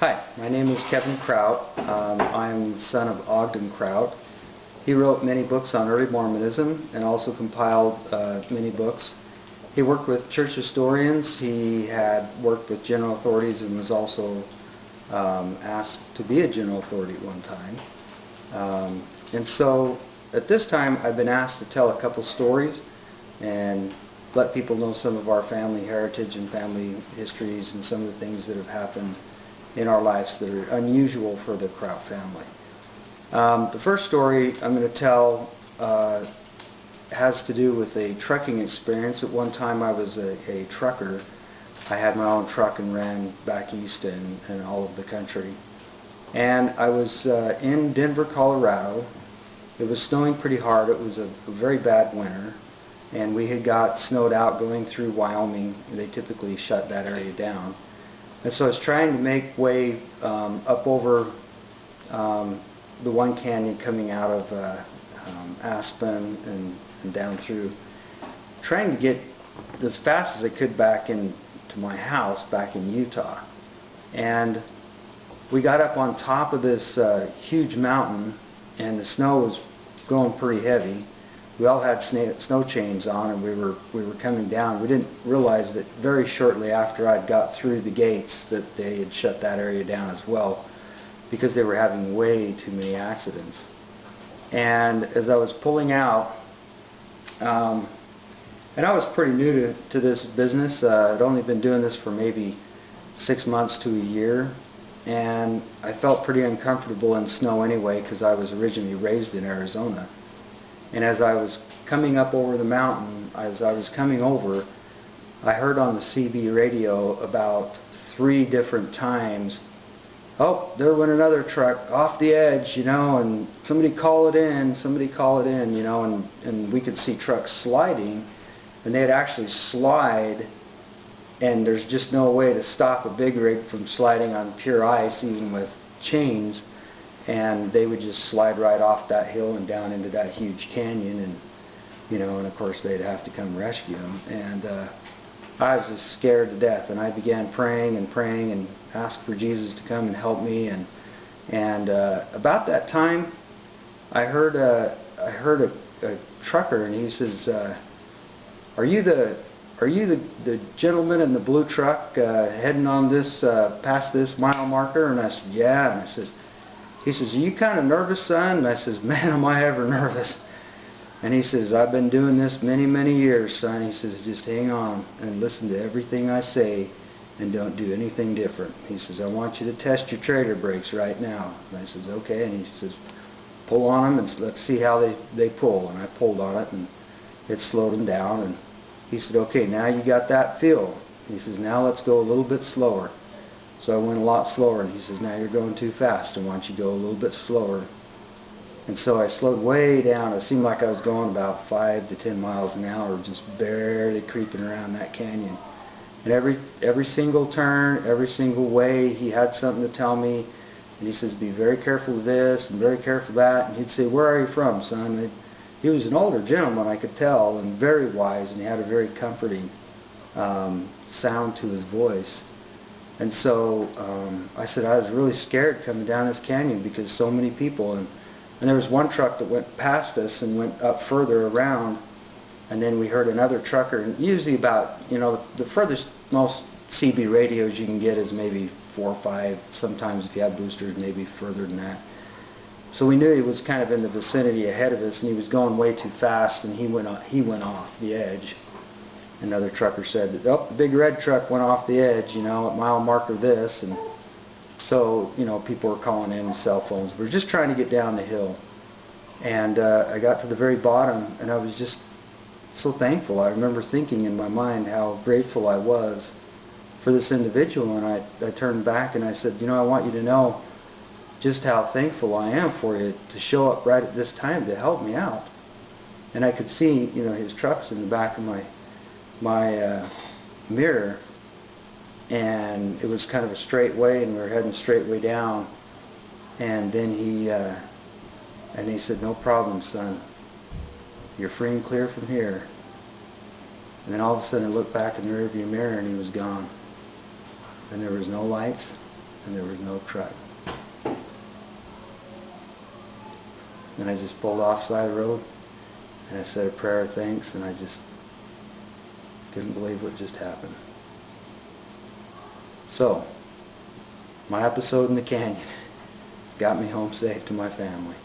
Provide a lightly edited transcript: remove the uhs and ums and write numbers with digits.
Hi, my name is Kevin Kraut. I'm the son of Ogden Kraut. He wrote many books on early Mormonism and also compiled many books. He worked with church historians. He had worked with general authorities and was also asked to be a general authority at one time. And so at this time I've been asked to tell a couple stories and let people know some of our family heritage and family histories and some of the things that have happened in our lives that are unusual for the Kraut family. The first story I'm going to tell has to do with a trucking experience. At one time I was a trucker. I had my own truck and ran back east and all of the country. And I was in Denver, Colorado. It was snowing pretty hard. It was a very bad winter. And we had got snowed out going through Wyoming. They typically shut that area down. And so I was trying to make way up over the one canyon coming out of Aspen and down through, trying to get as fast as I could back into my house back in Utah. And we got up on top of this huge mountain, and the snow was going pretty heavy. We all had snow chains on, and we were coming down. We didn't realize that very shortly after I'd got through the gates that they had shut that area down as well, because they were having way too many accidents. And as I was pulling out, and I was pretty new to this business. I'd only been doing this for maybe 6 months to a year, and I felt pretty uncomfortable in snow anyway because I was originally raised in Arizona. And as I was coming up over the mountain, as I was coming over, I heard on the CB radio about 3 different times, "Oh, there went another truck off the edge, you know, and somebody call it in, you know," and we could see trucks sliding, and they'd actually slide, and there's just no way to stop a big rig from sliding on pure ice, even with chains. And they would just slide right off that hill and down into that huge canyon, and you know, and of course they'd have to come rescue them. And I was just scared to death, and I began praying and asked for Jesus to come and help me. And about that time, I heard a trucker, and he says, "Are you the gentleman in the blue truck heading on this past this mile marker?" And I said, "Yeah." And he says, "Are you kind of nervous, son?" And I says, "Man, am I ever nervous." And he says, "I've been doing this many, many years, son." He says, "Just hang on and listen to everything I say and don't do anything different." He says, "I want you to test your trailer brakes right now." And I says, "Okay." And he says, "Pull on them and let's see how they pull." And I pulled on it, and it slowed them down. And he said, "Okay, now you got that feel." He says, "Now let's go a little bit slower." So I went a lot slower, and he says, "Now you're going too fast. I want you to go a little bit slower." And so I slowed way down. It seemed like I was going about 5 to 10 miles an hour, just barely creeping around that canyon. And every single turn, every single way, he had something to tell me. And he says, "Be very careful of this and very careful of that." And he'd say, "Where are you from, son?" And he was an older gentleman, I could tell, and very wise, and he had a very comforting sound to his voice. And so I said I was really scared coming down this canyon because so many people, and there was one truck that went past us and went up further around, and then we heard another trucker, and usually about, you know, the furthest most CB radios you can get is maybe 4 or 5, sometimes if you have boosters maybe further than that. So we knew he was kind of in the vicinity ahead of us, and he was going way too fast, and he went off the edge. Another trucker said, "Oh, the big red truck went off the edge, you know, at mile marker this." And so, you know, people were calling in cell phones. We were just trying to get down the hill. And I got to the very bottom, and I was just so thankful. I remember thinking in my mind how grateful I was for this individual. And I turned back and I said, "You know, I want you to know just how thankful I am for you to show up right at this time to help me out." And I could see, you know, his trucks in the back of my mirror, and it was kind of a straight way, and we were heading straight way down. And then he said, "No problem, son. You're free and clear from here." And then all of a sudden I looked back in the rearview mirror, and he was gone. And there was no lights, and there was no truck. And I just pulled off side of the road, and I said a prayer of thanks, and I just couldn't believe what just happened. So, my episode in the canyon got me home safe to my family.